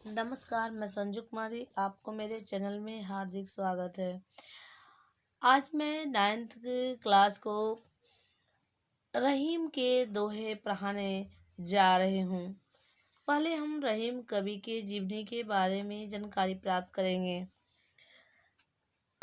नमस्कार, मैं संजू कुमारी। आपको मेरे चैनल में हार्दिक स्वागत है। आज मैं 9th क्लास को रहीम के दोहे पढ़ाने जा रही हूँ। पहले हम रहीम कवि के जीवनी के बारे में जानकारी प्राप्त करेंगे।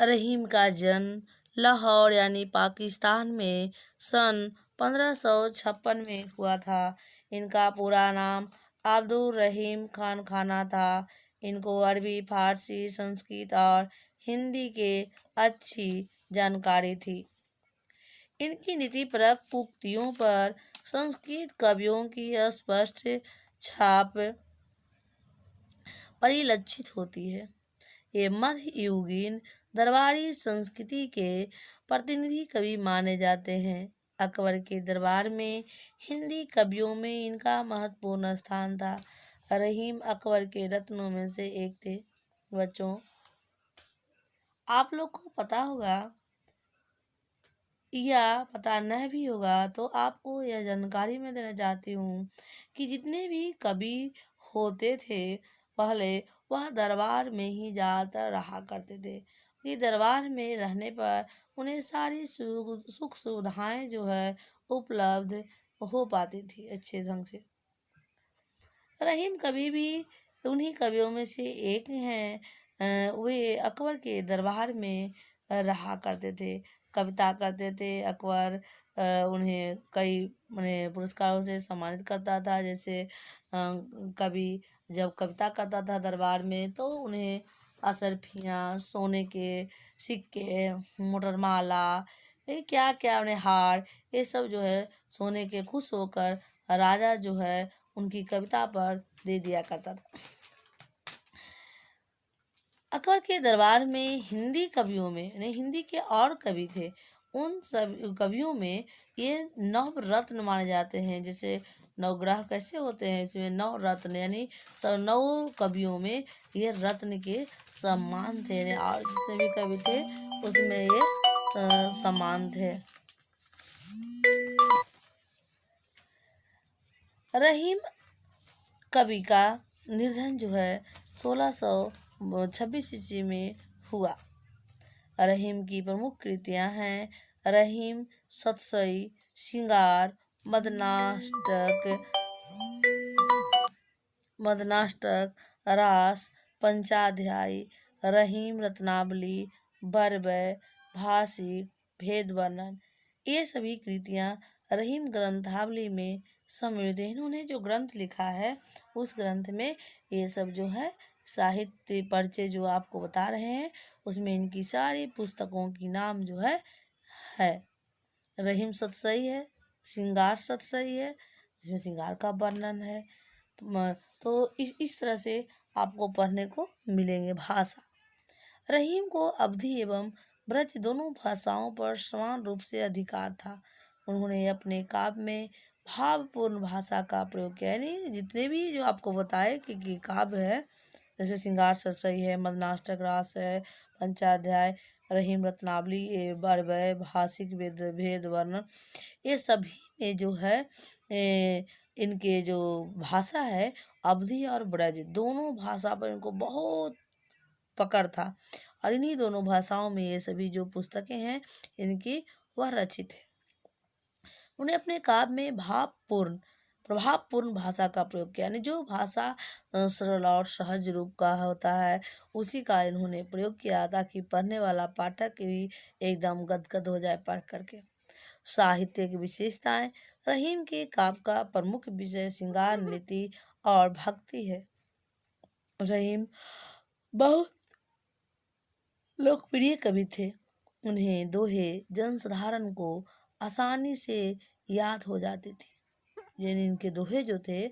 रहीम का जन्म लाहौर यानी पाकिस्तान में सन 1556 में हुआ था। इनका पूरा नाम अब्दुल रहीम खान खाना था। इनको अरबी, फारसी, संस्कृत और हिंदी के अच्छी जानकारी थी। इनकी नीतिपरक उक्तियों पर संस्कृत कवियों की स्पष्ट छाप परिलक्षित होती है। ये मध्ययुगीन दरबारी संस्कृति के प्रतिनिधि कवि माने जाते हैं। अकबर के दरबार में हिंदी कवियों में इनका महत्वपूर्ण स्थान था। रहीम अकबर के रत्नों में से एक थे। बच्चों, आप लोग को पता होगा या पता नहीं भी होगा तो आपको यह जानकारी मैं देना चाहती हूँ कि जितने भी कवि होते थे पहले, वह दरबार में ही ज़्यादातर रहा करते थे। कि दरबार में रहने पर उन्हें सारी सुख सुविधाएं जो है उपलब्ध हो पाती थी अच्छे ढंग से। रहीम कवि भी उन्हीं कवियों में से एक हैं। वे अकबर के दरबार में रहा करते थे, कविता करते थे। अकबर उन्हें कई पुरस्कारों से सम्मानित करता था। जैसे कवि जब कविता करता था दरबार में तो उन्हें असरफियाँ, सोने के सिक्के, मोटरमाला, ये क्या क्या उन्हें हार, ये सब जो है सोने के खुश होकर राजा जो है उनकी कविता पर दे दिया करता था। अकबर के दरबार में हिंदी कवियों में हिंदी के और कवि थे। उन सब कवियों में ये नवरत्न माने जाते हैं। जैसे नवग्रह कैसे होते हैं, इसमें नवरत्न यानी 9 कवियों में ये रत्न के सम्मान थे और जितने भी कवि थे उसमें ये सम्मान थे। रहीम कवि का निधन जो है 1626 ईस्वी में हुआ। रहीम की प्रमुख कृतियां हैं रहीम, सतसई, श्रृंगार, मदनाष्टक, रास, पंचाध्यायी, रहीम रत्नावली, बरबय, भाषिक, भेद वर्णन। ये सभी कृतियां रहीम ग्रंथावली में सम्मिलित है। इन्होंने जो ग्रंथ लिखा है उस ग्रंथ में ये सब जो है साहित्य परिचय जो आपको बता रहे हैं उसमें इनकी सारी पुस्तकों की नाम जो है रहीम सतसई है, श्रृंगार सतसई है जिसमें श्रृंगार का वर्णन है। तो इस तरह से आपको पढ़ने को मिलेंगे। भाषा, रहीम को अवधी एवं ब्रज दोनों भाषाओं पर समान रूप से अधिकार था। उन्होंने अपने काव्य में भावपूर्ण भाषा का प्रयोग किया। यानी जितने भी जो आपको बताए कि काव्य है, जैसे श्रृंगार सतसई है, मदनाष्टक, रास है, पंचाध्याय, रहीम रत्नावली, बरबय, भाषिक, भेद वर्णन, ये सभी में जो है इनके जो भाषा है अवधी और ब्रज दोनों भाषा पर इनको बहुत पकड़ था और इन्हीं दोनों भाषाओं में ये सभी जो पुस्तकें हैं इनकी वह रचित है। उन्हें अपने काव्य में प्रभावपूर्ण भाषा का प्रयोग किया। यानी जो भाषा सरल और सहज रूप का होता है उसी का इन्होंने प्रयोग किया ताकि पढ़ने वाला पाठक भी एकदम गदगद हो जाए पढ़ करके। साहित्य की विशेषताएं, रहीम के काव्य का प्रमुख विषय श्रृंगार, नीति और भक्ति है। रहीम बहुत लोकप्रिय कवि थे। उन्हें दोहे जनसाधारण को आसानी से याद हो जाती थी। यानी इनके दोहे जो थे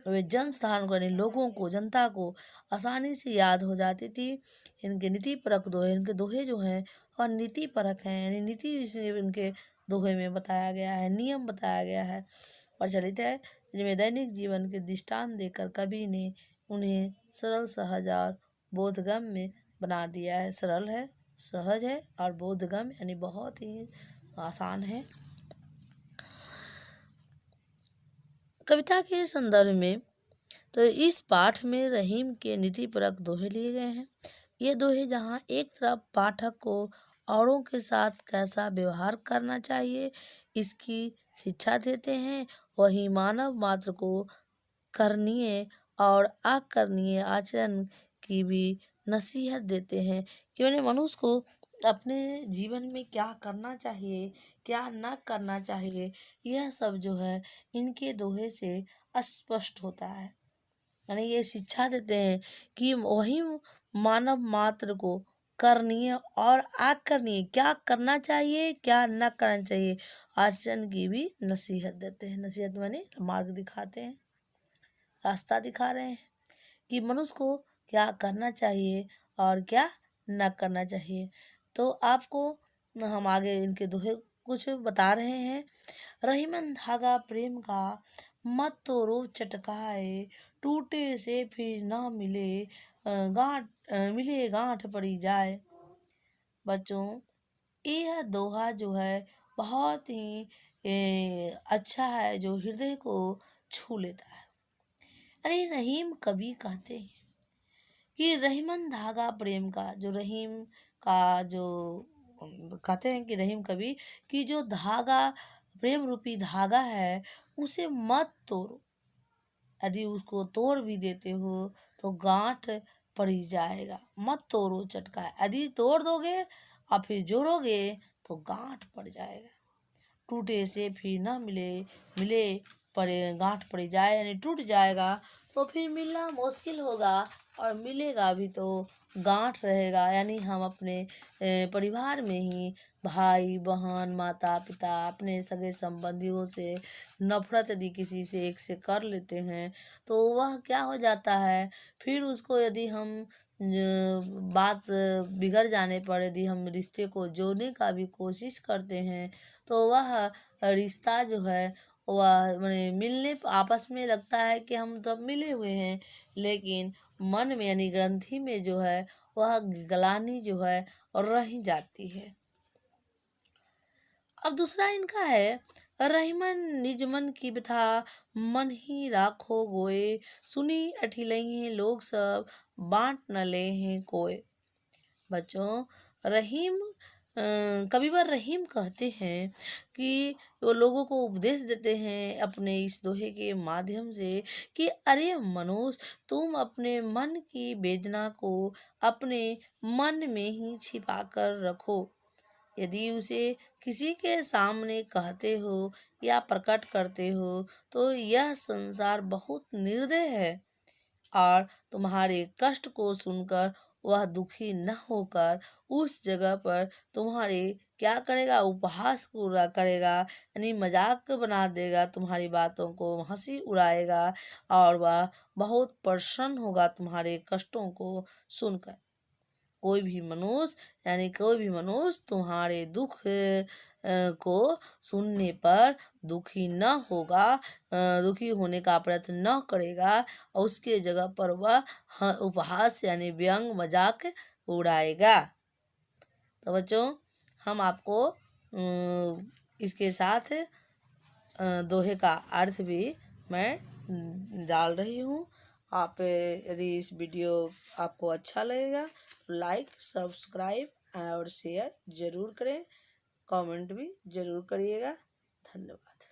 वे जनसाधारण को यानी लोगों को, जनता को आसानी से याद हो जाती थी। इनके नीति परक दोहे, इनके दोहे जो हैं और नीति परक हैं। यानी नीति इनके दोहे में बताया गया है, नियम बताया गया है, प्रचलित है, जिनमें दैनिक जीवन के दृष्टांत देकर कवि ने उन्हें सरल, सहज और बोधगम्य बना दिया है। सरल है, सहज है और बोधगम्य यानी बहुत ही आसान है। कविता के संदर्भ में तो इस पाठ में रहीम के नीतिपरक दोहे लिए गए हैं। ये दोहे जहाँ एक तरफ पाठक को औरों के साथ कैसा व्यवहार करना चाहिए इसकी शिक्षा देते हैं, वही मानव मात्र को करणीय और अकरणीय आचरण की भी नसीहत देते हैं कि उन्हें मनुष्य को अपने जीवन में क्या करना चाहिए, क्या न करना चाहिए, यह सब जो है इनके दोहे से स्पष्ट होता है। यानी ये शिक्षा देते हैं कि वही मानव मात्र को करणीय और अकरणीय, क्या करना चाहिए क्या न करना चाहिए, आचरण की भी नसीहत देते हैं। नसीहत माने मार्ग दिखाते हैं, रास्ता दिखा रहे हैं कि मनुष्य को क्या करना चाहिए और क्या न करना चाहिए। तो आपको हम आगे इनके दोहे कुछ बता रहे हैं। रहीमन धागा प्रेम का मत तोड़ो चटकाए, टूटे से फिर ना मिले मिले गांठ पड़ी जाए। बच्चों, यह दोहा जो है बहुत ही अच्छा है, जो हृदय को छू लेता है। अरे रहीम कवि कहते हैं कि रहीमन धागा प्रेम का, जो रहीम का जो कहते हैं कि रहीम कवि कि जो धागा प्रेम रूपी धागा है उसे मत तोड़ो, यदि उसको तोड़ भी देते हो तो गांठ पड़ी जाएगा। मत तोड़ो चटका, यदि तोड़ दोगे और फिर जोड़ोगे तो गांठ पड़ जाएगा। टूटे से फिर न मिले, मिले पड़े गांठ पड़ जाए, यानी टूट जाएगा तो फिर मिलना मुश्किल होगा, और मिलेगा भी तो गांठ रहेगा। यानी हम अपने परिवार में ही भाई बहन माता पिता अपने सगे संबंधियों से नफरत यदि किसी से एक से कर लेते हैं तो वह क्या हो जाता है, फिर उसको यदि हम बात बिगड़ जाने पर यदि हम रिश्ते को जोड़ने का भी कोशिश करते हैं तो वह रिश्ता जो है वह माने मिलने आपस में लगता है कि हम तो मिले हुए हैं, लेकिन मन में यानी ग्रंथि में जो है वह गलानी जो है और रह जाती है। अब दूसरा इनका है, रहीमन निज मन की बिथा मन ही राखो गोए, सुनी अठिलही लोग सब बांट न ले हैं कोय। बच्चों, रहीम कविवर रहीम कहते हैं कि वो लोगों को उपदेश देते हैं अपने इस दोहे के माध्यम से कि अरे मनुष्य, तुम अपने मन की वेदना को अपने मन में ही छिपा कर रखो। यदि उसे किसी के सामने कहते हो या प्रकट करते हो तो यह संसार बहुत निर्दय है, और तुम्हारे कष्ट को सुनकर वह दुखी न होकर उस जगह पर तुम्हारे क्या करेगा, उपहास पूरा करेगा, यानी मजाक बना देगा, तुम्हारी बातों को हंसी उड़ाएगा, और वह बहुत प्रसन्न होगा तुम्हारे कष्टों को सुनकर। कोई भी मनुष्य तुम्हारे दुख को सुनने पर दुखी न होगा, दुखी होने का प्रयत्न न करेगा, और उसके जगह पर वह उपहास यानी व्यंग मजाक उड़ाएगा। तो बच्चों, हम आपको इसके साथ दोहे का अर्थ भी मैं डाल रही हूँ। आप यदि इस वीडियो आपको अच्छा लगेगा तो लाइक सब्सक्राइब और शेयर ज़रूर करें, कमेंट भी ज़रूर करिएगा। धन्यवाद।